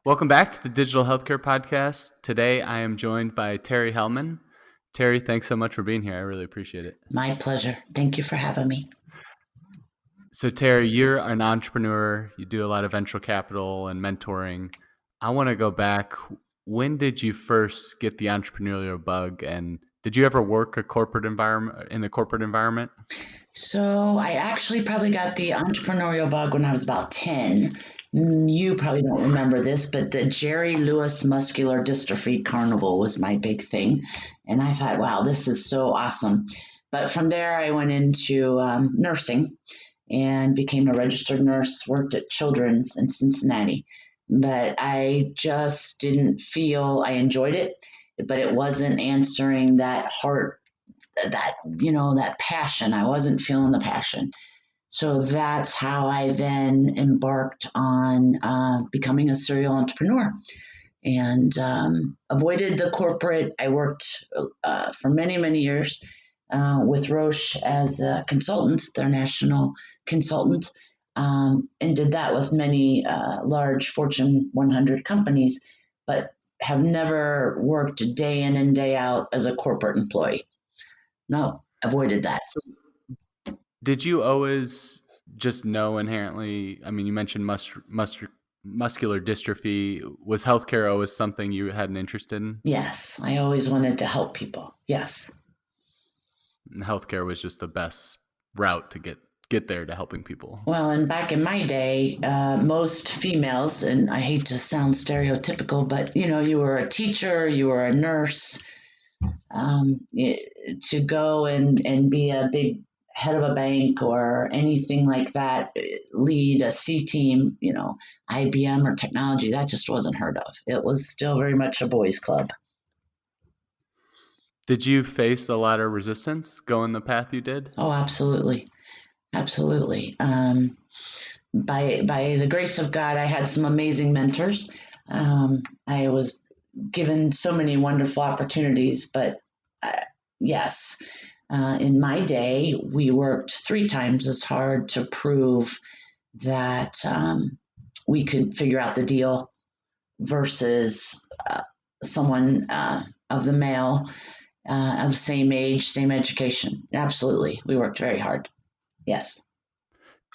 Welcome back to the Digital Healthcare Podcast. Today, I am joined by Terrie Hellman. Terrie, thanks so much for being here. I really appreciate it. My pleasure. Thank you for having me. So, Terrie, you're an entrepreneur. You do a lot of venture capital and mentoring. I want to go back. When did you first get the entrepreneurial bug, and did you ever work in a corporate environment? So I actually probably got the entrepreneurial bug when I was about 10. You probably don't remember this, but the Jerry Lewis Muscular Dystrophy Carnival was my big thing. And I thought, wow, this is so awesome. But from there, I went into nursing and became a registered nurse, worked at Children's in Cincinnati. But I just didn't feel I enjoyed it, but it wasn't answering that passion. I wasn't feeling the passion. So that's how I then embarked on becoming a serial entrepreneur and avoided the corporate. I worked for many, many years with Roche as a consultant, their national consultant, and did that with many large Fortune 100 companies, but have never worked day in and day out as a corporate employee. No, avoided that. So, did you always just know inherently? I mean, you mentioned muscular dystrophy. Was healthcare always something you had an interest in? Yes, I always wanted to help people. Yes. And healthcare was just the best route to get there to helping people. Well, and back in my day, most females, and I hate to sound stereotypical, but you were a teacher, you were a nurse, to go and be a big head of a bank or anything like that, lead a C team, IBM or technology, that just wasn't heard of. It was still very much a boys' club. Did you face a lot of resistance going the path you did? Oh, absolutely. Absolutely. By the grace of God, I had some amazing mentors. I was given so many wonderful opportunities, but yes, in my day, we worked 3 times as hard to prove that we could figure out the deal versus someone of the male, of the same age, same education. Absolutely. We worked very hard. Yes.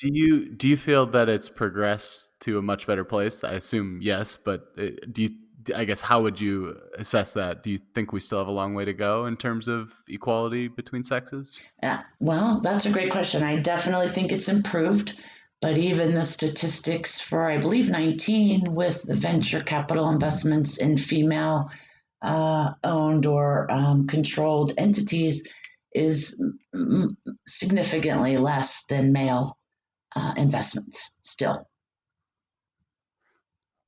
Do you feel that it's progressed to a much better place? I assume yes, but I guess how would you assess that? Do you think we still have a long way to go in terms of equality between sexes? Yeah, well, that's a great question. I definitely think it's improved, but even the statistics for, I believe, 19 with the venture capital investments in female owned or controlled entities is significantly less than male investments still.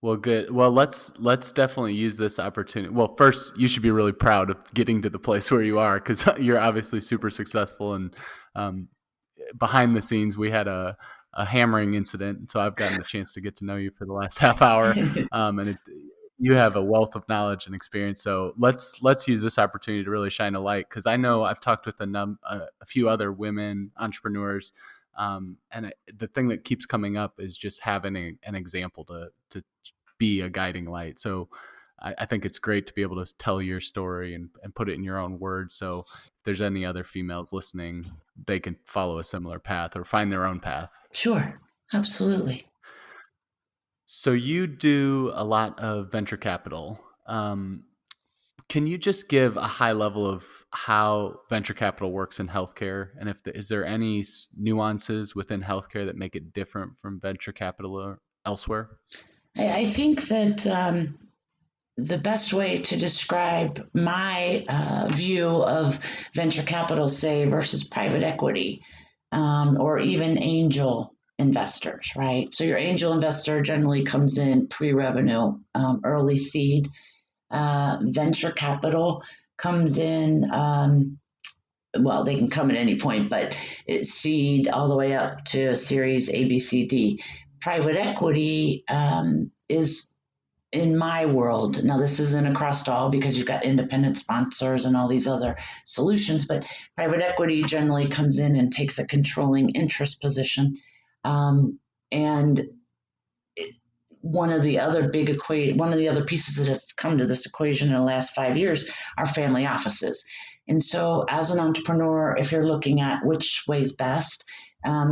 Well, good. Well, let's definitely use this opportunity. Well, first, you should be really proud of getting to the place where you are, because you're obviously super successful. And behind the scenes, we had a hammering incident, so I've gotten the chance to get to know you for the last half hour, and you have a wealth of knowledge and experience. So let's use this opportunity to really shine a light, because I know I've talked with a few other women entrepreneurs, and the thing that keeps coming up is just having an example to be a guiding light. So I think it's great to be able to tell your story and put it in your own words. So if there's any other females listening, they can follow a similar path or find their own path. Sure, absolutely. So you do a lot of venture capital. Can you just give a high level of how venture capital works in healthcare? And is there any nuances within healthcare that make it different from venture capital or elsewhere? I think that the best way to describe my view of venture capital, say, versus private equity or even angel investors, right? So your angel investor generally comes in pre-revenue, early seed. Venture capital comes in, well, they can come at any point, but it's seed all the way up to series A, B, C, D. Private equity is in my world, now this isn't across all because you've got independent sponsors and all these other solutions, but private equity generally comes in and takes a controlling interest position. And one of the other pieces that have come to this equation in the last 5 years are family offices. And so, as an entrepreneur, if you're looking at which way's best,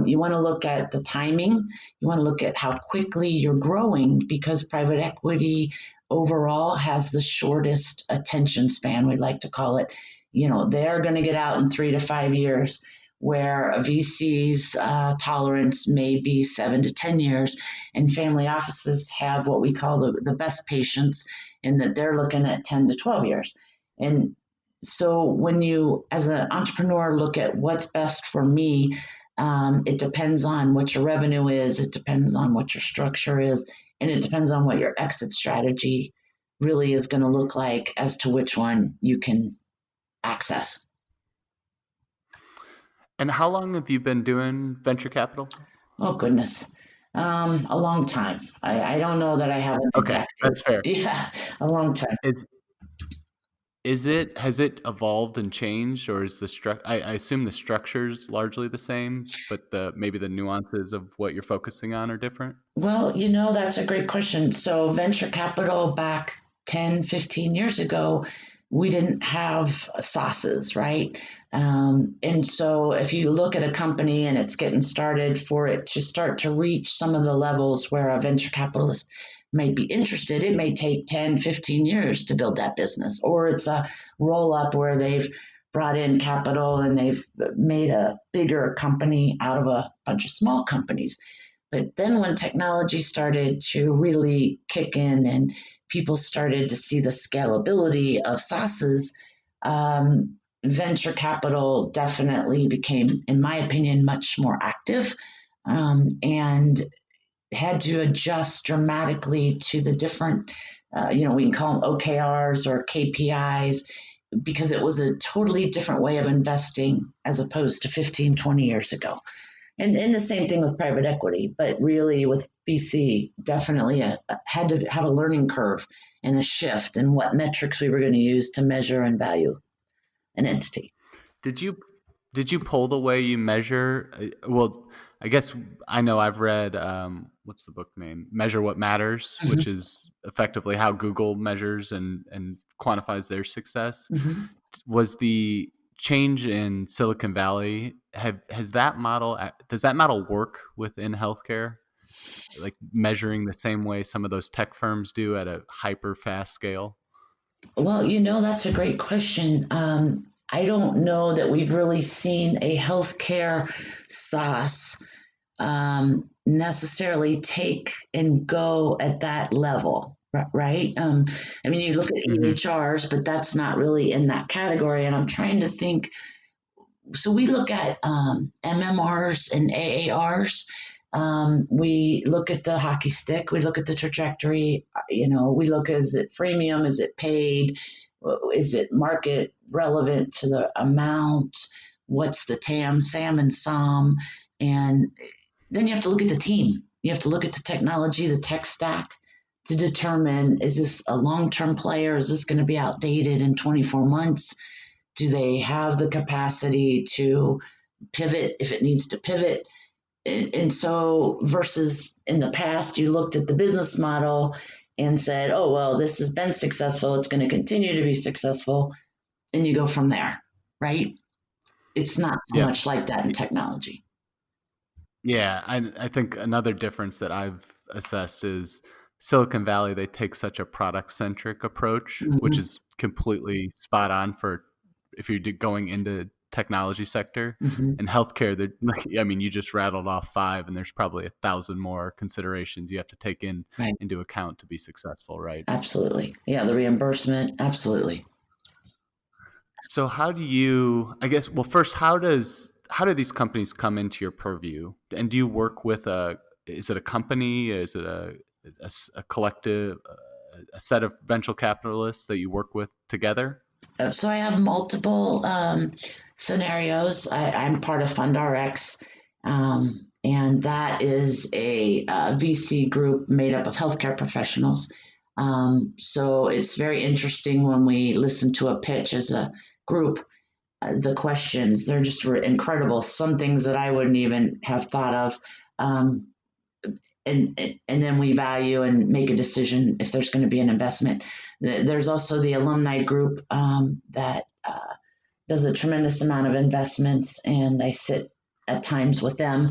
you want to look at the timing. You want to look at how quickly you're growing, because private equity overall has the shortest attention span, we like to call it. They're going to get out in 3 to 5 years, where a VC's tolerance may be 7 to 10 years. And family offices have what we call the best patience, in that they're looking at 10 to 12 years. And so when you, as an entrepreneur, look at what's best for me, it depends on what your revenue is, it depends on what your structure is, and it depends on what your exit strategy really is going to look like as to which one you can access. And how long have you been doing venture capital? Oh, goodness. A long time. I don't know that I have an Okay, exact date. that's fair. Yeah, a long time. Has it evolved and changed, or is I assume the structure's largely the same, but maybe the nuances of what you're focusing on are different? Well, that's a great question. So, venture capital back 10, 15 years ago, we didn't have sauces, right? And so, if you look at a company and it's getting started, for it to start to reach some of the levels where a venture capitalist might be interested, it may take 10, 15 years to build that business. Or it's a roll up where they've brought in capital and they've made a bigger company out of a bunch of small companies. But then when technology started to really kick in and people started to see the scalability of SaaSes, venture capital definitely became, in my opinion, much more active, and had to adjust dramatically to the different, we can call them OKRs or KPIs, because it was a totally different way of investing as opposed to 15, 20 years ago. And the same thing with private equity, but really with VC, definitely had to have a learning curve and a shift in what metrics we were going to use to measure and value an entity. Did you pull the way you measure? Well, I guess I know I've read what's the book name? Measure What Matters, which Mm-hmm. is effectively how Google measures and quantifies their success. Mm-hmm. Was the change in Silicon Valley does that model work within healthcare? Like measuring the same way some of those tech firms do at a hyper fast scale? Well, that's a great question. I don't know that we've really seen a healthcare SaaS necessarily take and go at that level, right? I mean, you look at Hmm. EHRs, but that's not really in that category. And I'm trying to think. So we look at MMRs and AARs. We look at the hockey stick. We look at the trajectory. We look, is it freemium? Is it paid? Is it market relevant to the amount? What's the TAM, SAM, and SOM? And then you have to look at the team. You have to look at the technology, the tech stack, to determine, is this a long-term player? Is this going to be outdated in 24 months? Do they have the capacity to pivot if it needs to pivot? And so, versus in the past, you looked at the business model and said, oh, well, this has been successful, it's going to continue to be successful, and you go from there, right? It's not so Yeah. much like that in technology. Yeah, I think another difference that I've assessed is Silicon Valley, they take such a product centric approach, which Mm-hmm. is completely spot on for if you're going into technology sector. Mm-hmm. And healthcare, they're like, I mean, you just rattled off five, and there's probably 1,000 more considerations you have to take Right. into account to be successful, right? Absolutely. Yeah, the reimbursement. Absolutely. So how do I guess, well, first, how do these companies come into your purview? And do you work with is it a company? Is it a collective, a set of venture capitalists that you work with together? So I have multiple scenarios. I'm part of FundRx, and that is a VC group made up of healthcare professionals. So it's very interesting when we listen to a pitch as a group. The questions, they're just incredible. Some things that I wouldn't even have thought of. Um, and then we value and make a decision if there's going to be an investment. There's also the alumni group that does a tremendous amount of investments, and I sit at times with them.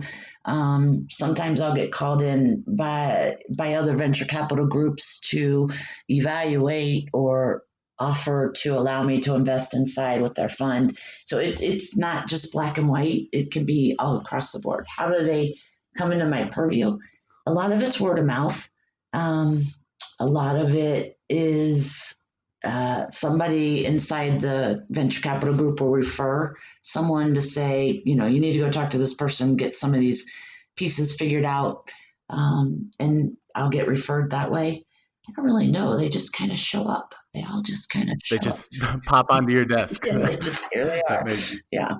Sometimes I'll get called in by other venture capital groups to evaluate or offer to allow me to invest inside with their fund. So it's not just black and white. It can be all across the board. How do they come into my purview? A lot of it's word of mouth. Um, a lot of it is somebody inside the venture capital group will refer someone to say, you know, you need to go talk to this person, get some of these pieces figured out, and I'll get referred that way. I don't really know. They just kind of show up. They all just kind of They show up. just pop onto your desk. Yeah, they just here they That are. makes Yeah.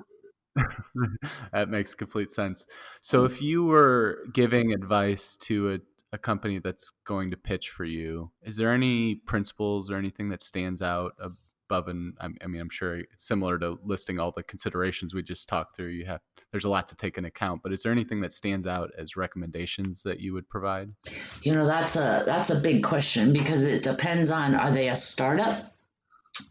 that makes complete sense. So if you were giving advice to a company that's going to pitch for you, is there any principles or anything that stands out above and I mean, I'm sure it's similar to listing all the considerations we just talked through. There's a lot to take into account, but is there anything that stands out as recommendations that you would provide? You know, that's a big question because it depends on, are they a startup?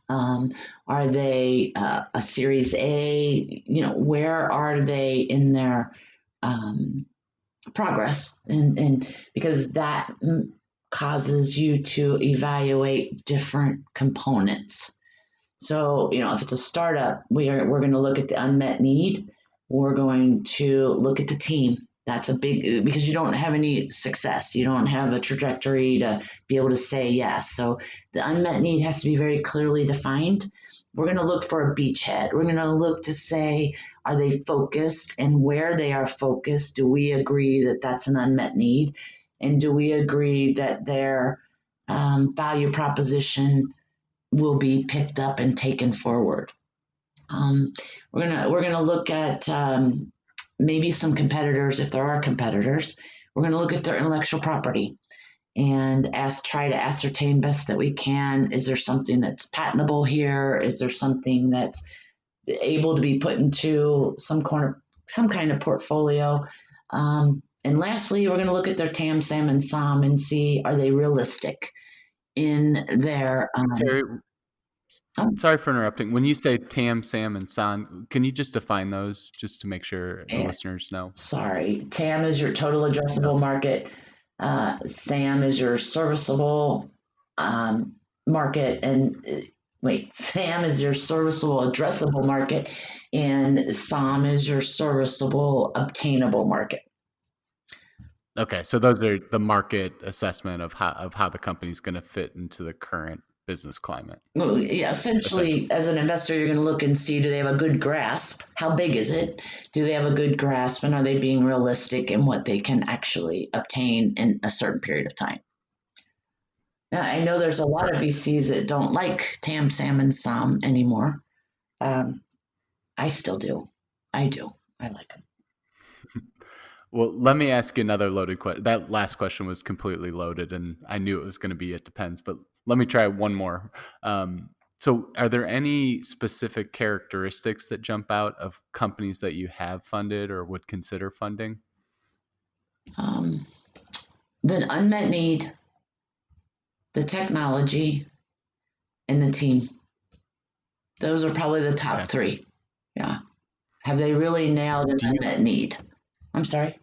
Are they a Series A? You know, where are they in their progress? And because that causes you to evaluate different components. So, you know, if it's a startup, we're going to look at the unmet need. We're going to look at the team. That's a big, because you don't have any success. You don't have a trajectory to be able to say yes. So the unmet need has to be very clearly defined. We're going to look for a beachhead. We're going to look to say, are they focused, and where they are focused, do we agree that that's an unmet need? And do we agree that their value proposition will be picked up and taken forward? We're gonna look at maybe some competitors, if there are competitors. We're gonna look at their intellectual property and try to ascertain best that we can. Is there something that's patentable here? Is there something that's able to be put into some kind of portfolio? And lastly, we're going to look at their TAM, SAM, and SOM and see, are they realistic in their Terry, oh, sorry for interrupting. When you say TAM, SAM, and SAN, can you just define those just to make sure the listeners know? sorry, TAM is your total No. addressable market. SAM is your serviceable market, and SAM is your serviceable addressable market, and SOM is your serviceable obtainable market. Okay, so those are the market assessment of how the company's going to fit into the current business climate. Well, yeah, Essentially. essentially, as an investor, you're going to look and see, do they have a good grasp? How big is it? Do they have a good grasp, and are they being realistic in what they can actually obtain in a certain period of time? Now, I know there's a lot of Perfect. VCs that don't like TAM, SAM, and SOM anymore. Um, I still do. I do. I like them. Well, let me ask you another loaded question. That last question was completely loaded, and I knew it was going to be it depends, but let me try one more. So, are there any specific characteristics that jump out of companies that you have funded or would consider funding? Um, the unmet need, the technology, and the team. Those are probably the top Okay. three. Yeah. Have they really nailed an Do you unmet need? I'm sorry.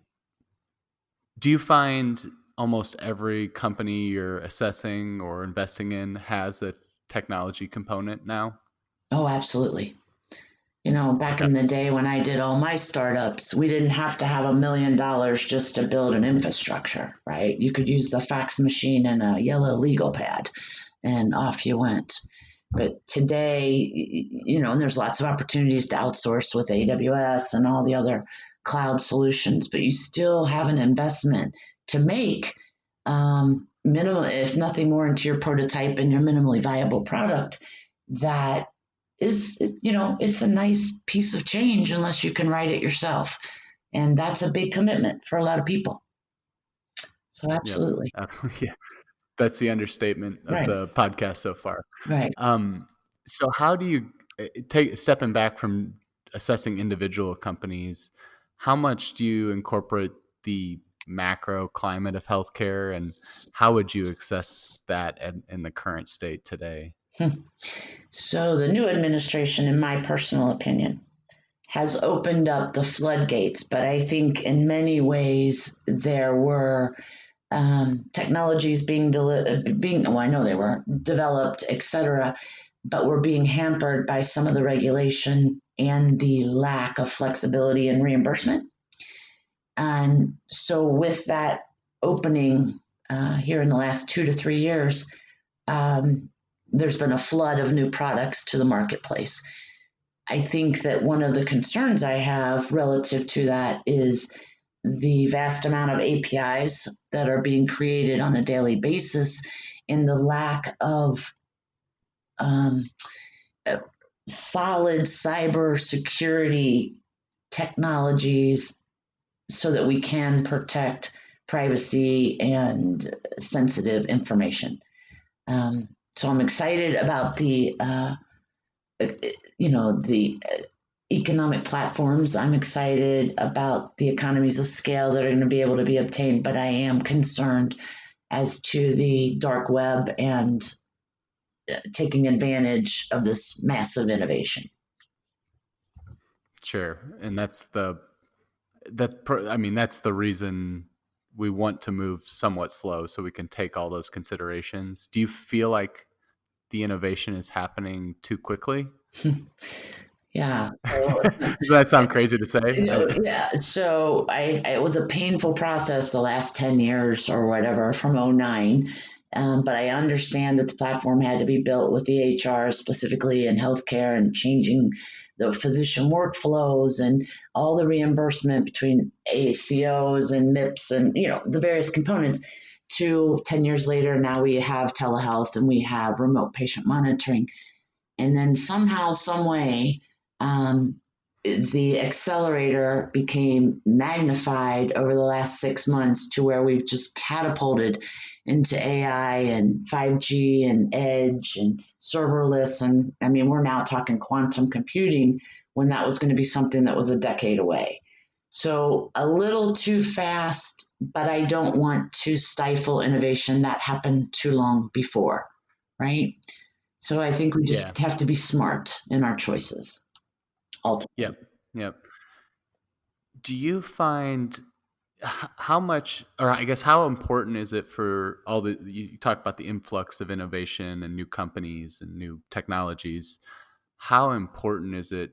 do you find almost every company you're assessing or investing in has a technology component now? Oh, absolutely. You know, back Okay. in the day when I did all my startups, we didn't have to have $1 million just to build an infrastructure, right? You could use the fax machine and a yellow legal pad, and off you went. But today, you know, and there's lots of opportunities to outsource with AWS and all the other cloud solutions, but you still have an investment to make, minimal, if nothing more, into your prototype and your minimally viable product that you know, it's a nice piece of change unless you can write it yourself. And that's a big commitment for a lot of people. So Yep. absolutely. Yeah. That's the understatement of Right, the podcast so far. right. Um, so how do you take stepping back from assessing individual companies? How much do you incorporate the macro climate of healthcare, and how would you assess that in the current state today? So the new administration, in my personal opinion, has opened up the floodgates, but I think in many ways there were technologies being well, I know they were developed, etc., but were being hampered by some of the regulation and the lack of flexibility and reimbursement. And so, with that opening here in the last 2 to 3 years, um, there's been a flood of new products to the marketplace. I think that one of the concerns I have relative to that is the vast amount of APIs that are being created on a daily basis and the lack of um, solid cyber security technologies so that we can protect privacy and sensitive information. So I'm excited about the economic platforms. I'm excited about the economies of scale that are going to be able to be obtained, but I am concerned as to the dark web and taking advantage of this massive innovation. Sure, and that's the reason we want to move somewhat slow so we can take all those considerations. Do you feel like the innovation is happening too quickly? Yeah. So, Does that sound crazy to say? yeah. So it was a painful process the last 10 years or whatever from '09. But I understand that the platform had to be built with the HR specifically in healthcare and changing the physician workflows and all the reimbursement between ACOs and MIPS and the various components. To 10 years later, now we have telehealth and we have remote patient monitoring. And then somehow, some way, um, the accelerator became magnified over the last 6 months to where we've just catapulted into AI and 5G and edge and serverless. And I mean, we're now talking quantum computing when that was going to be something that was a decade away. So a little too fast, but I don't want to stifle innovation that happened too long before, right? So I think we Yeah. just have to be smart in our choices, ultimately. Yep. Yep. Do you find how much, or I guess how important is it for all you talk about the influx of innovation and new companies and new technologies? How important is it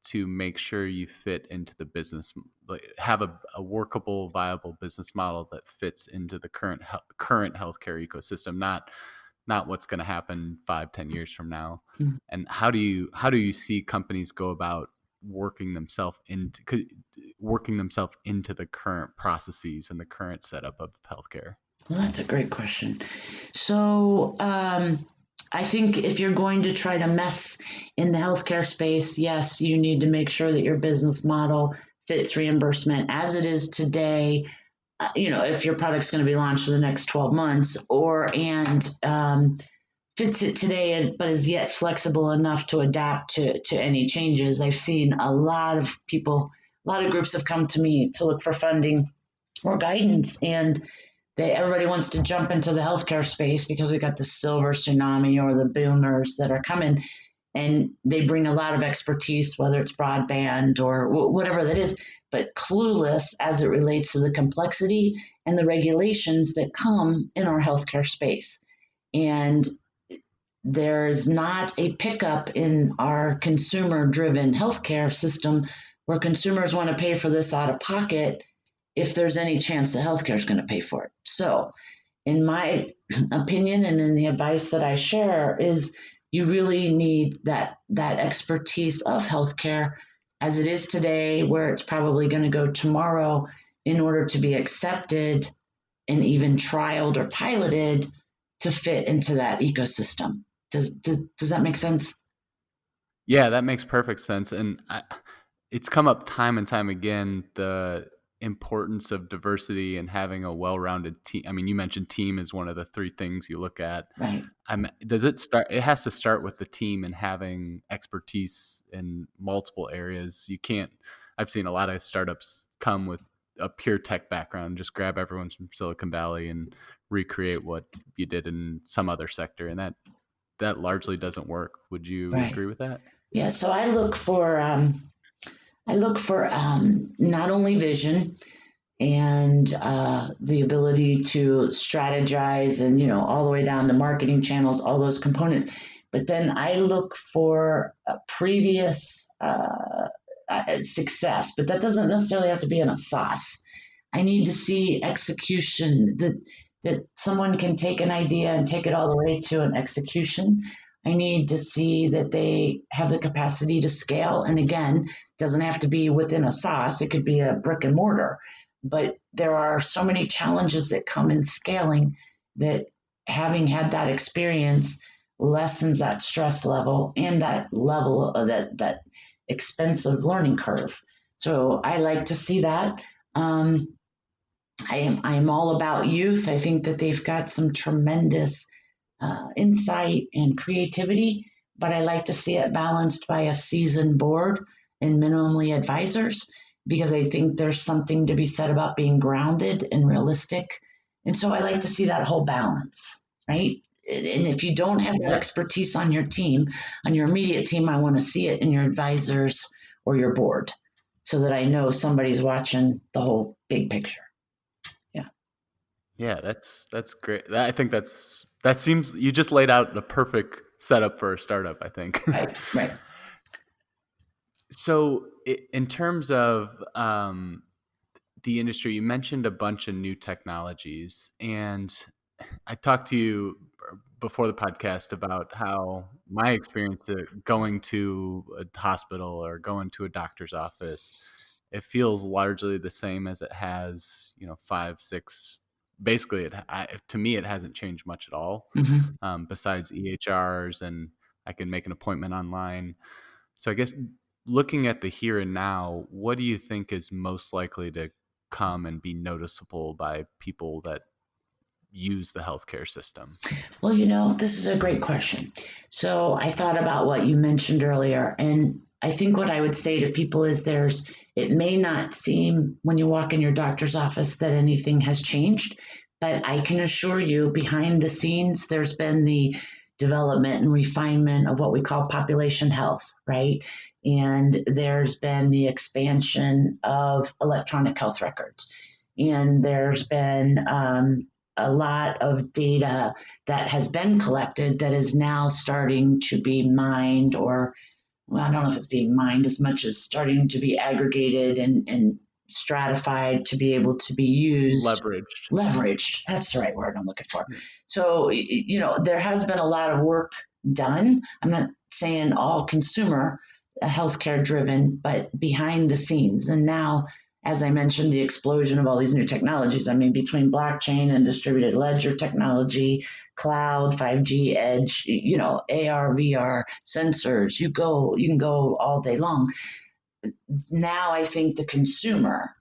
to make sure you fit into the business, like have a workable, viable business model that fits into the current healthcare ecosystem, not what's going to happen 5-10 years from now? Mhm. And how do you see companies go about working themselves into the current processes and the current setup of healthcare? Well, that's a great question. So I think if you're going to try to mess in the healthcare space, yes, you need to make sure that your business model fits reimbursement as it is today. If your product's going to be launched in the next 12 months, and fits it today, but is yet flexible enough to adapt to any changes. I've seen a lot of people, a lot of groups have come to me to look for funding or guidance, and everybody wants to jump into the healthcare space because we got the silver tsunami or the boomers that are coming, and they bring a lot of expertise, whether it's broadband or whatever that is, but clueless as it relates to the complexity and the regulations that come in our healthcare space. And there's not a pickup in our consumer driven healthcare system where consumers want to pay for this out of pocket if there's any chance that healthcare is going to pay for it. So, in my opinion, and in the advice that I share, is you really need that expertise of healthcare as it is today, where it's probably going to go tomorrow, in order to be accepted and even trialed or piloted to fit into that ecosystem. Does that make sense? Yeah, that makes perfect sense. And it's come up time and time again, the importance of diversity and having a well-rounded team. I mean, you mentioned team is one of the three things you look at. Right. Does it start? It has to start with the team and having expertise in multiple areas. You can't. I've seen a lot of startups come with a pure tech background, just grab everyone from Silicon Valley and recreate what you did in some other sector, and that largely doesn't work. Would you Right. agree with that? Yeah. So I look for not only vision and the ability to strategize and, all the way down to marketing channels, all those components. But then I look for previous success, but that doesn't necessarily have to be in a sauce. I need to see execution, that someone can take an idea and take it all the way to an execution. I need to see that they have the capacity to scale. And again, it doesn't have to be within a sauce, it could be a brick and mortar. But there are so many challenges that come in scaling that having had that experience lessens that stress level and that level of that expensive learning curve. So I like to see that. I am all about youth. I think that they've got some tremendous insight and creativity, but I like to see it balanced by a seasoned board and minimally advisors, because I think there's something to be said about being grounded and realistic. And so I like to see that whole balance, right? And if you don't have that Yeah. expertise on your team, on your immediate team, I want to see it in your advisors or your board so that I know somebody's watching the whole big picture. Yeah, that's great. I think that seems you just laid out the perfect setup for a startup, I think. Right, right. So, in terms of the industry, you mentioned a bunch of new technologies, and I talked to you before the podcast about how my experience going to a hospital or going to a doctor's office, it feels largely the same as it has, 5, 6. Basically, to me, it hasn't changed much at all, Mm-hmm. besides EHRs, and I can make an appointment online. So I guess looking at the here and now, what do you think is most likely to come and be noticeable by people that use the healthcare system? Well, this is a great question. So I thought about what you mentioned earlier, and I think what I would say to people is it may not seem when you walk in your doctor's office that anything has changed, but I can assure you behind the scenes, there's been the development and refinement of what we call population health, right? And there's been the expansion of electronic health records. And there's been a lot of data that has been collected that is now starting to be mined, or, well, I don't know if it's being mined as much as starting to be aggregated and stratified to be able to be used. Leveraged. Leveraged, that's the right word I'm looking for. So, there has been a lot of work done. I'm not saying all consumer healthcare driven, but behind the scenes. And now, as I mentioned, the explosion of all these new technologies. I mean, between blockchain and distributed ledger technology, cloud, 5G, edge, AR, VR, sensors, you can go all day long. Now I think the consumer,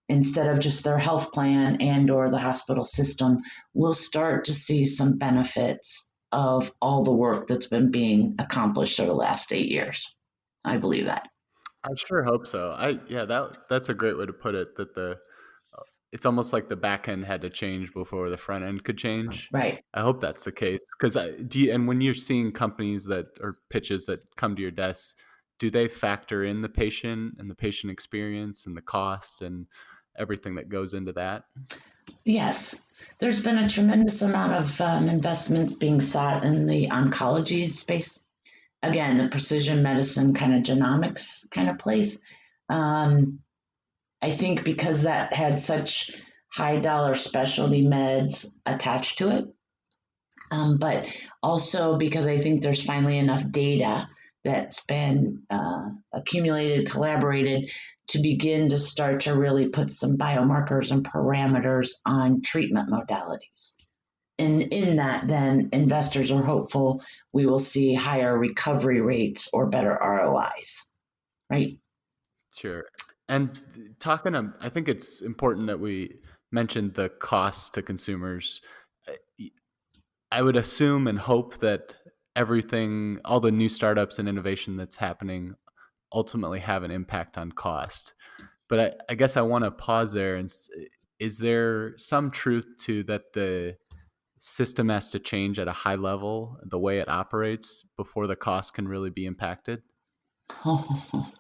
instead of just their health plan and or the hospital system, will start to see some benefits of all the work that's been being accomplished over the last 8 years. I believe that. I sure hope so. That's a great way to put it. It's almost like the back end had to change before the front end could change. Right. I hope that's the case. Because and when you're seeing companies that or pitches that come to your desk, do they factor in the patient and the patient experience and the cost and everything that goes into that? Yes, there's been a tremendous amount of investments being sought in the oncology space. Again, the precision medicine kind of genomics kind of place. Um, I think because that had such high dollar specialty meds attached to it, but also because I think there's finally enough data that's been accumulated, collaborated to begin to start to really put some biomarkers and parameters on treatment modalities. And in that, then investors are hopeful we will see higher recovery rates or better ROIs, right? Sure. And I think it's important that we mentioned the cost to consumers. I would assume and hope that all the new startups and innovation that's happening ultimately have an impact on cost. But I guess I want to pause there is there some truth to that the system has to change at a high level, the way it operates, before the cost can really be impacted? Oh,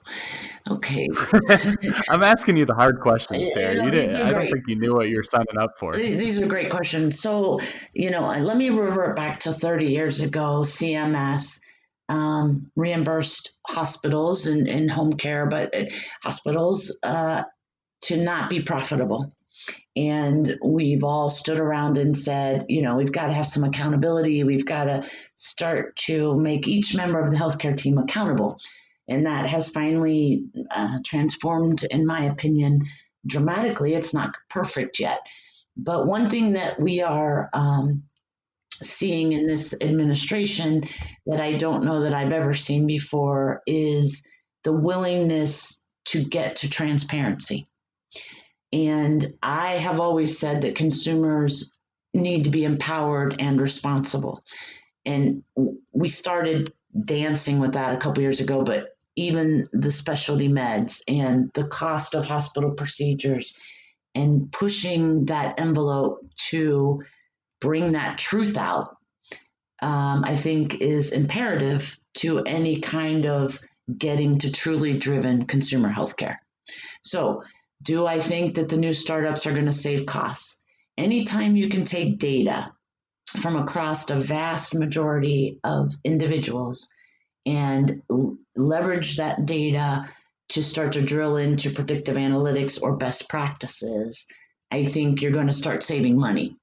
okay. I'm asking you the hard questions, Terry. These are I don't great. think you knew what you were signing up for. These are great questions. So, let me revert back to 30 years ago. CMS reimbursed hospitals and home care, but hospitals to not be profitable. And we've all stood around and said, we've got to have some accountability. We've got to start to make each member of the healthcare team accountable. And that has finally transformed, in my opinion, dramatically. It's not perfect yet. But one thing that we are seeing in this administration that I don't know that I've ever seen before is the willingness to get to transparency. And I have always said that consumers need to be empowered and responsible. And we started dancing with that a couple years ago, but even the specialty meds and the cost of hospital procedures and pushing that envelope to bring that truth out, I think is imperative to any kind of getting to truly driven consumer healthcare. So, do I think that the new startups are going to save costs? Anytime you can take data from across a vast majority of individuals and leverage that data to start to drill into predictive analytics or best practices, I think you're going to start saving money.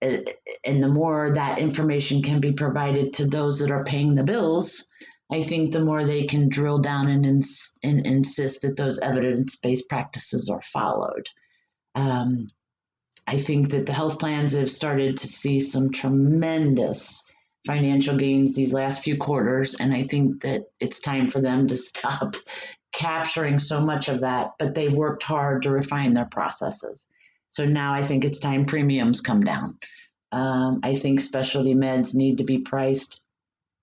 And the more that information can be provided to those that are paying the bills, I think the more they can drill down and insist that those evidence-based practices are followed. I think that the health plans have started to see some tremendous financial gains these last few quarters, and I think that it's time for them to stop capturing so much of that, but they've worked hard to refine their processes. So now I think it's time premiums come down. I think specialty meds need to be priced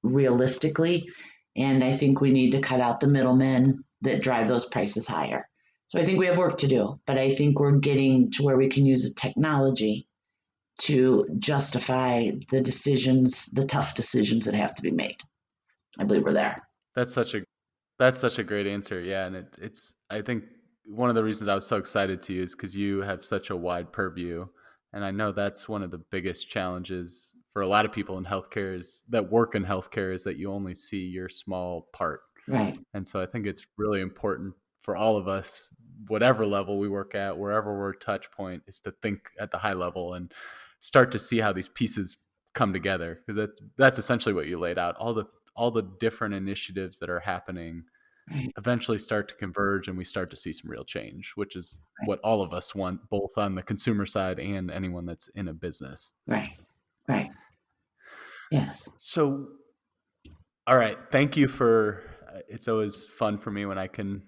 realistically, and I think we need to cut out the middlemen that drive those prices higher. So I think we have work to do, but I think we're getting to where we can use the technology to justify the decisions, the tough decisions that have to be made. I believe we're there. That's such a that's such a great answer. Yeah, and it's I think one of the reasons I was so excited to you is because you have such a wide purview, and I know that's one of the biggest challenges for a lot of people in healthcare is that work in healthcare is that you only see your small part. Right. And so I think it's really important for all of us, whatever level we work at, wherever we're touch point, is to think at the high level and start to see how these pieces come together. Because that's essentially what you laid out. All the different initiatives that are happening Right. eventually start to converge and we start to see some real change, which is Right. what all of us want, both on the consumer side and anyone that's in a business. Right. Right. Yes. So, all right. Thank you for, it's always fun for me when I can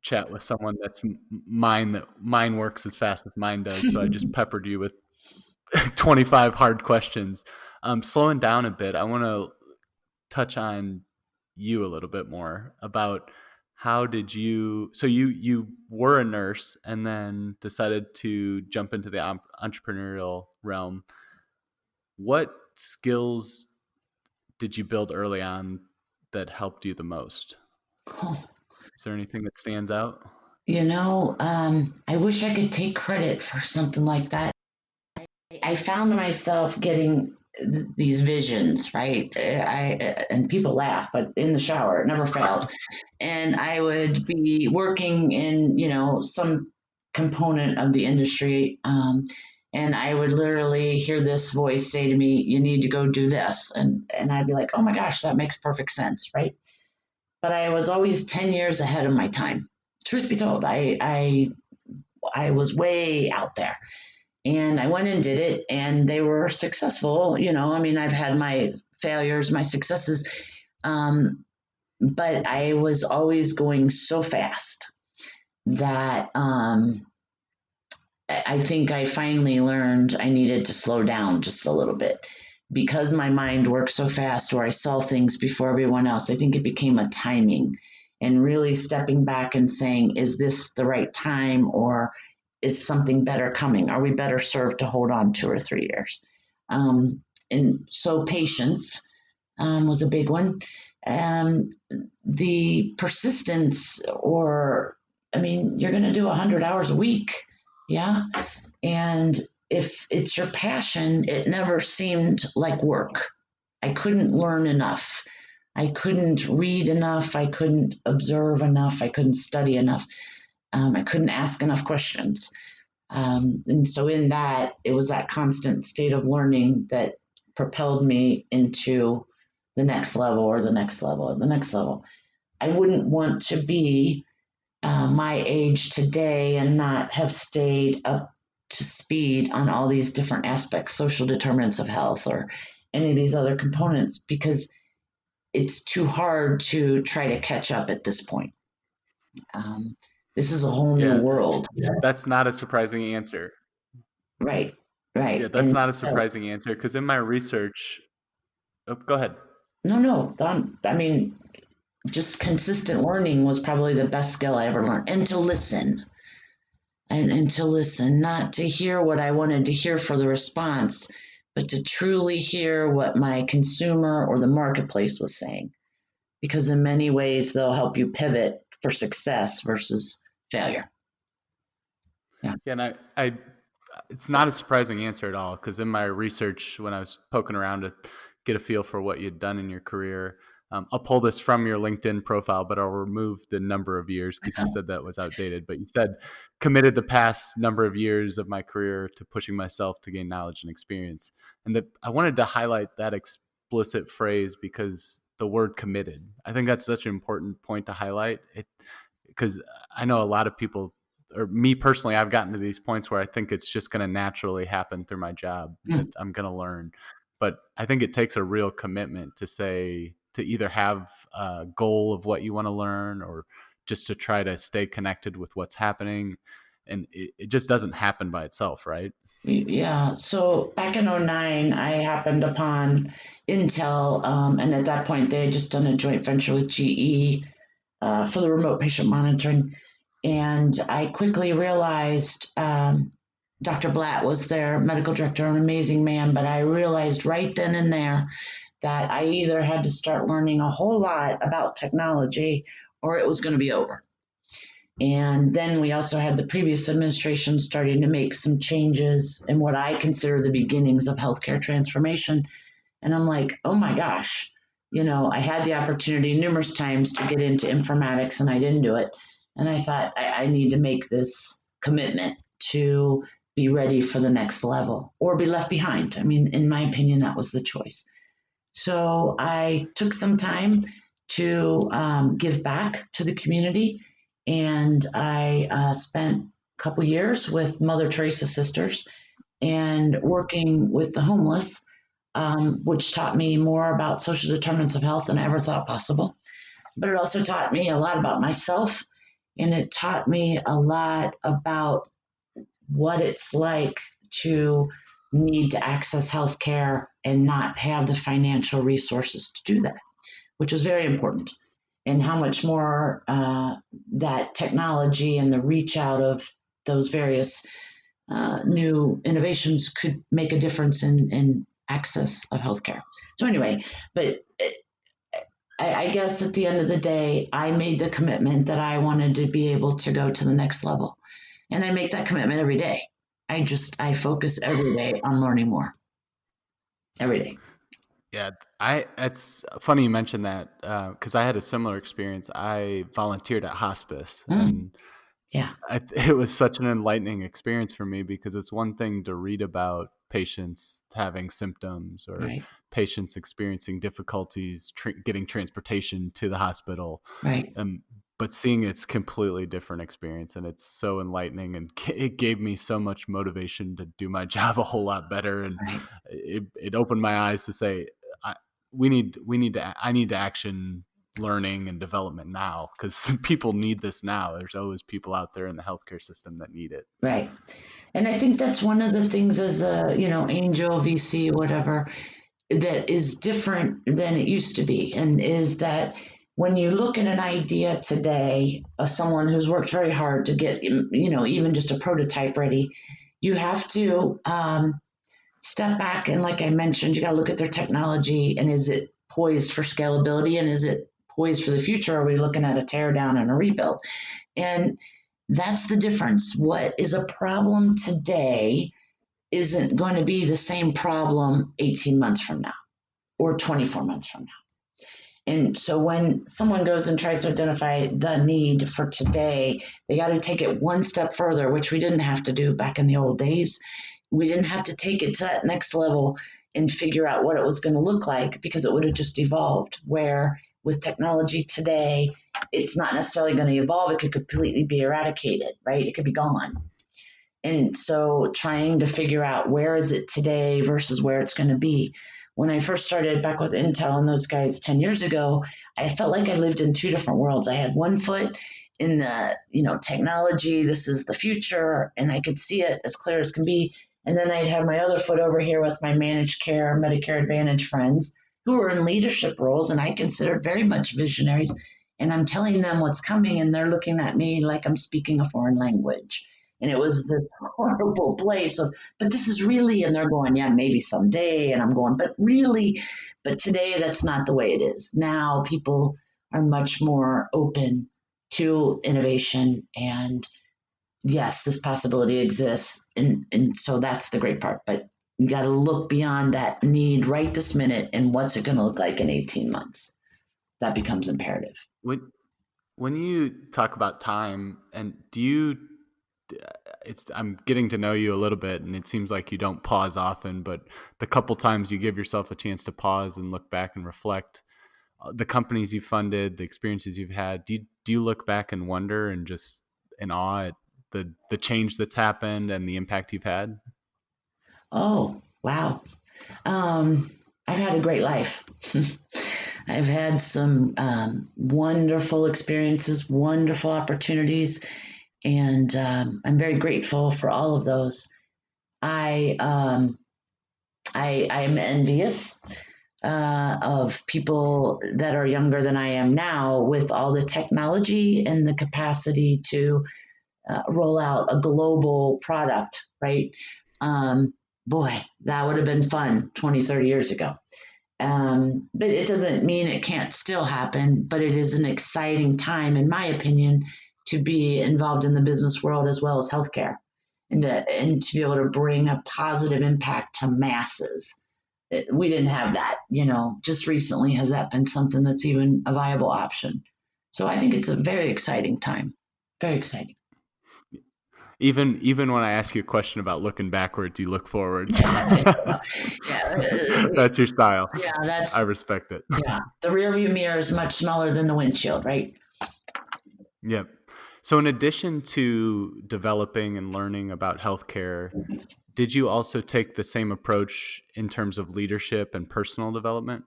chat with someone that's that mine works as fast as mine does. So I just peppered you with 25 hard questions. Slowing down a bit, I want to touch on you a little bit more about how did you, so you were a nurse and then decided to jump into the entrepreneurial realm. What skills did you build early on that helped you the most? Oh, Is there anything that stands out? I wish I could take credit for something like that. I found myself getting these visions, right? And people laugh, but in the shower, it never failed. And I would be working in, some component of the industry, and I would literally hear this voice say to me, "You need to go do this," and I'd be like, "Oh my gosh, that makes perfect sense," right? But I was always 10 years ahead of my time. Truth be told, I was way out there. And I went and did it, and they were successful. I mean, I've had my failures, my successes, but I was always going so fast. that I think I finally learned I needed to slow down just a little bit because my mind worked so fast, or I saw things before everyone else. I think it became a timing and really stepping back and saying, is this the right time, or is something better coming? Are we better served to hold on 2 or 3 years? And so patience was a big one. Um, the persistence, or, I mean, you're going to do 100 hours a week. Yeah. And if it's your passion, it never seemed like work. I couldn't learn enough. I couldn't read enough. I couldn't observe enough. I couldn't study enough. I couldn't ask enough questions. And so, in that, it was that constant state of learning that propelled me into the next level, or the next level, or the next level. I wouldn't want to be my age today and not have stayed up to speed on all these different aspects, social determinants of health, or any of these other components, because it's too hard to try to catch up at this point. Um, this is a whole new Yeah, world. that's not a surprising answer. Right, Yeah, right. that's And not a so, surprising answer because in my research, oh, go ahead. no, I mean, just consistent learning was probably the best skill I ever learned. And to listen, and to listen, not to hear what I wanted to hear for the response, but to truly hear what my consumer or the marketplace was saying. Because in many ways, they'll help you pivot for success versus failure. Yeah. Yeah, and I it's not a surprising answer at all because in my research, when I was poking around to get a feel for what you'd done in your career, I'll pull this from your LinkedIn profile, but I'll remove the number of years because you said that was outdated. But you said committed the past number of years of my career to pushing myself to gain knowledge and experience, and that I wanted to highlight that explicit phrase because the word committed. I think that's such an important point to highlight. It because I know a lot of people, or me personally, I've gotten to these points where I think it's just going to naturally happen through my job that Mm. I'm going to learn. But I think it takes a real commitment to say, to either have a goal of what you want to learn or just to try to stay connected with what's happening. And it just doesn't happen by itself, right? Yeah. So back in '09, I happened upon Intel, and at that point, they had just done a joint venture with GE for the remote patient monitoring. And I quickly realized Dr. Blatt was their medical director, an amazing man, but I realized right then and there that I either had to start learning a whole lot about technology or it was going to be over. And then we also had the previous administration starting to make some changes in what I consider the beginnings of healthcare transformation. And I'm like, oh my gosh, I had the opportunity numerous times to get into informatics and I didn't do it. And I thought, I need to make this commitment to be ready for the next level or be left behind. I mean, in my opinion, that was the choice. So I took some time to give back to the community, and I spent a couple years with Mother Teresa Sisters and working with the homeless, which taught me more about social determinants of health than I ever thought possible. But it also taught me a lot about myself, and it taught me a lot about what it's like to need to access healthcare and not have the financial resources to do that, which was very important, and how much more that technology and the reach out of those various new innovations could make a difference in access of healthcare. So anyway, but I guess at the end of the day, I made the commitment that I wanted to be able to go to the next level. And I make that commitment every day. I focus every day on learning more. Every day. Yeah, it's funny you mentioned that because I had a similar experience. I volunteered at hospice, Mm, and yeah, it was such an enlightening experience for me because it's one thing to read about patients having symptoms or right, patients experiencing difficulties getting transportation to the hospital, right, um, but seeing it's completely different experience, and it's so enlightening, and it gave me so much motivation to do my job a whole lot better, and right. it opened my eyes to say, I, we need to I need to action learning and development now, because people need this now. There's always people out there in the healthcare system that need it. Right. And I think that's one of the things as a, angel, VC, whatever, that is different than it used to be. And is that when you look at an idea today of someone who's worked very hard to get, even just a prototype ready, you have to step back. And like I mentioned, you got to look at their technology and is it poised for scalability and is it poised for the future? Are we looking at a tear down and a rebuild? And that's the difference. What is a problem today isn't going to be the same problem 18 months from now or 24 months from now. And so when someone goes and tries to identify the need for today, they got to take it one step further, which we didn't have to do back in the old days. We didn't have to take it to that next level and figure out what it was going to look like because it would have just evolved. Where with technology today, it's not necessarily going to evolve. It could completely be eradicated, right? It could be gone. And so trying to figure out where is it today versus where it's going to be. When I first started back with Intel and those guys 10 years ago, I felt like I lived in two different worlds. I had one foot in the, technology, this is the future, and I could see it as clear as can be. And then I'd have my other foot over here with my managed care, Medicare Advantage friends who were in leadership roles, and I considered very much visionaries. And I'm telling them what's coming, and they're looking at me like I'm speaking a foreign language. And it was this horrible place of, but this is really, and they're going, yeah, maybe someday. And I'm going, but really, but today that's not the way it is. Now people are much more open to innovation and yes, this possibility exists. And so that's the great part. But you got to look beyond that need right this minute and what's it going to look like in 18 months? That becomes imperative. When you talk about time, and I'm getting to know you a little bit, and it seems like you don't pause often, but the couple times you give yourself a chance to pause and look back and reflect, the companies you've funded, the experiences you've had, do you look back and wonder and just in awe at the change that's happened and the impact you've had? Oh, wow. I've had a great life. I've had some wonderful experiences, wonderful opportunities, and I'm very grateful for all of those. I'm envious of people that are younger than I am now with all the technology and the capacity to roll out a global product, right? Boy, that would have been fun 20, 30 years ago. But it doesn't mean it can't still happen, but it is an exciting time, in my opinion, to be involved in the business world as well as healthcare and to be able to bring a positive impact to masses. We didn't have that, just recently has that been something that's even a viable option. So I think it's a very exciting time, very exciting. Even when I ask you a question about looking backwards, you look forwards. Yeah, That's your style. yeah, I respect it. yeah. The rear view mirror is much smaller than the windshield, right? Yep. So in addition to developing and learning about healthcare, did you also take the same approach in terms of leadership and personal development?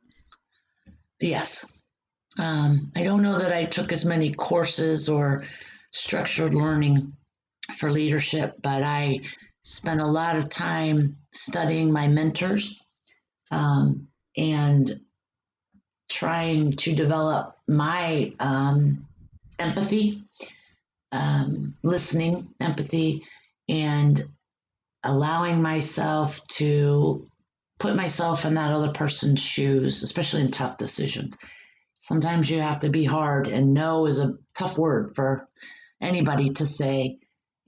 Yes. I don't know that I took as many courses or structured learning for leadership, but I spent a lot of time studying my mentors and trying to develop my empathy, listening, empathy, and allowing myself to put myself in that other person's shoes, especially in tough decisions. Sometimes you have to be hard, and no is a tough word for anybody to say.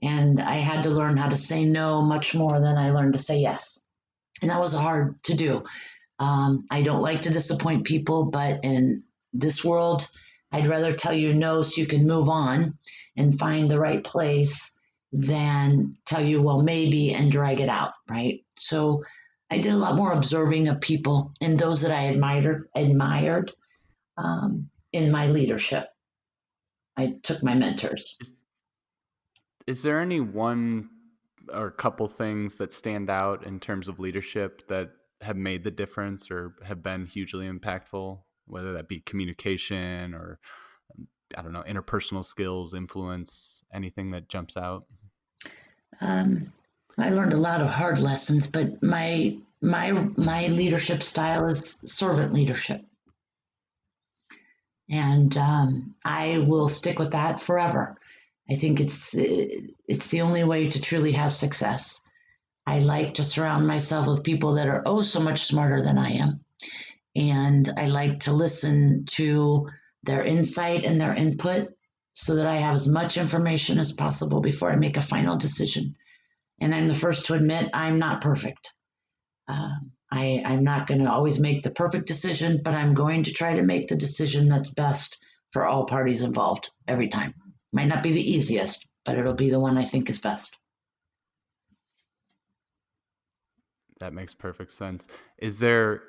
And I had to learn how to say no much more than I learned to say yes. And that was hard to do. I don't like to disappoint people, but in this world, I'd rather tell you no so you can move on and find the right place than tell you, well, maybe, and drag it out, right? So I did a lot more observing of people and those that I admired in my leadership. I took my mentors. Is there any one or couple things that stand out in terms of leadership that have made the difference or have been hugely impactful whether that be communication or, I don't know, interpersonal skills, influence, anything that jumps out? Um, I learned a lot of hard lessons, but my leadership style is servant leadership, and I will stick with that forever. I think it's the only way to truly have success. I like to surround myself with people that are oh so much smarter than I am, and I like to listen to their insight and their input so that I have as much information as possible before I make a final decision. And I'm the first to admit I'm not perfect. I'm not going to always make the perfect decision, but I'm going to try to make the decision that's best for all parties involved every time. Might not be the easiest, but it'll be the one I think is best. That makes perfect sense. Is there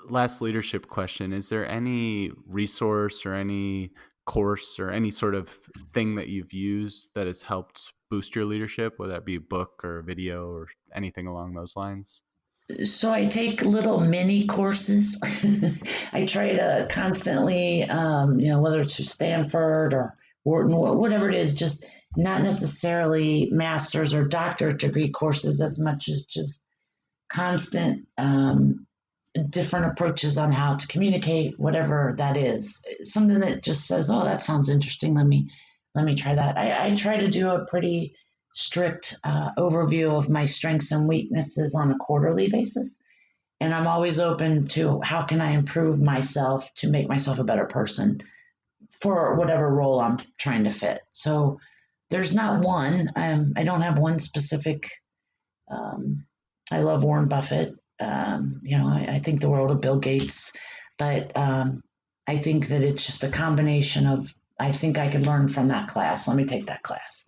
last leadership question, is there any resource or any course or any sort of thing that you've used that has helped boost your leadership, whether that be a book or a video or anything along those lines? So I take little mini courses. I try to constantly, whether it's through Stanford or Wharton, whatever it is, just not necessarily master's or doctorate degree courses as much as just constant different approaches on how to communicate, whatever that is. Something that just says, "Oh, that sounds interesting. Let me try that." I try to do a pretty strict overview of my strengths and weaknesses on a quarterly basis, and I'm always open to how can I improve myself to make myself a better person for whatever role I'm trying to fit. So there's not one. I don't have one specific. Um, I love Warren Buffett. I think the world of Bill Gates, but I think that it's just a combination of, I think I could learn from that class. Let me take that class,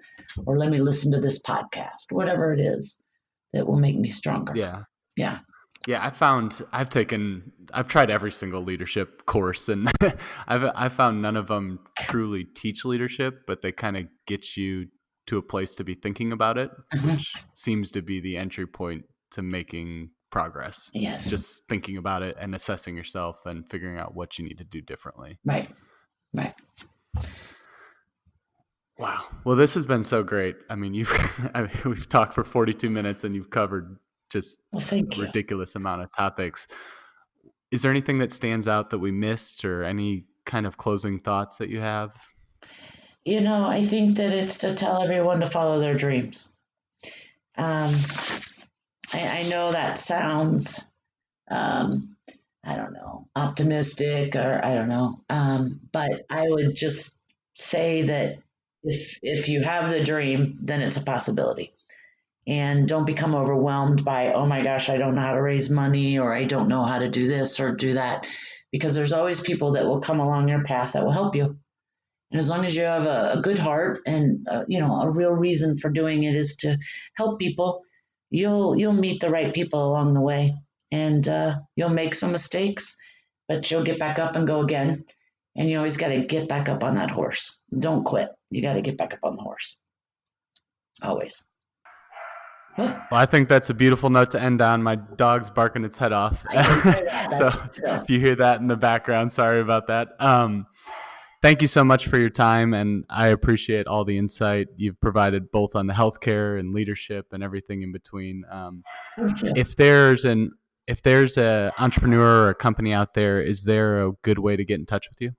or let me listen to this podcast, whatever it is that will make me stronger. Yeah. Yeah. Yeah, I've tried every single leadership course, and I've found none of them truly teach leadership, but they kind of get you to a place to be thinking about it, Uh-huh. which seems to be the entry point to making progress. Yes. Just thinking about it and assessing yourself and figuring out what you need to do differently. Right. Right. Wow. Well, this has been so great. I mean, we've talked for 42 minutes and you've covered just Well, a thank you. ridiculous amount of topics. Is there anything that stands out that we missed, or any kind of closing thoughts that you have? I think that it's to tell everyone to follow their dreams. Um, I know that sounds, um, I don't know, optimistic or I don't know. But I would just say that if you have the dream, then it's a possibility. And don't become overwhelmed by, oh my gosh, I don't know how to raise money, or I don't know how to do this or do that, because there's always people that will come along your path that will help you. And as long as you have a good heart and a real reason for doing it is to help people, you'll meet the right people along the way, and you'll make some mistakes, but you'll get back up and go again. And you always got to get back up on that horse. Don't quit. You got to get back up on the horse. Always. Well, I think that's a beautiful note to end on. My dog's barking its head off. I can say that. So if you hear that in the background, sorry about that. Thank you so much for your time, and I appreciate all the insight you've provided, both on the healthcare and leadership and everything in between. Thank you. If there's a entrepreneur or a company out there, is there a good way to get in touch with you?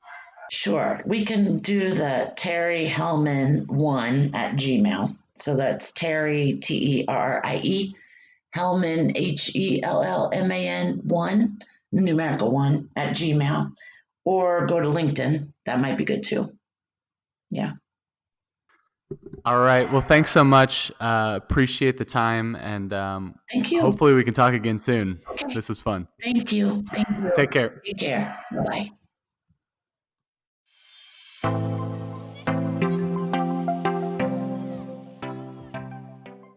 Sure. We can do the Terrie Hellman 1 at Gmail. So that's Terrie, Terrie, Hellman, Hellman 1, the numerical 1 at Gmail, or go to LinkedIn. That might be good too. Yeah. All right. Well, thanks so much. Appreciate the time, and Thank you. hopefully we can talk again soon. Okay. This was fun. Thank you. Thank you. Take care. Take care. Bye bye.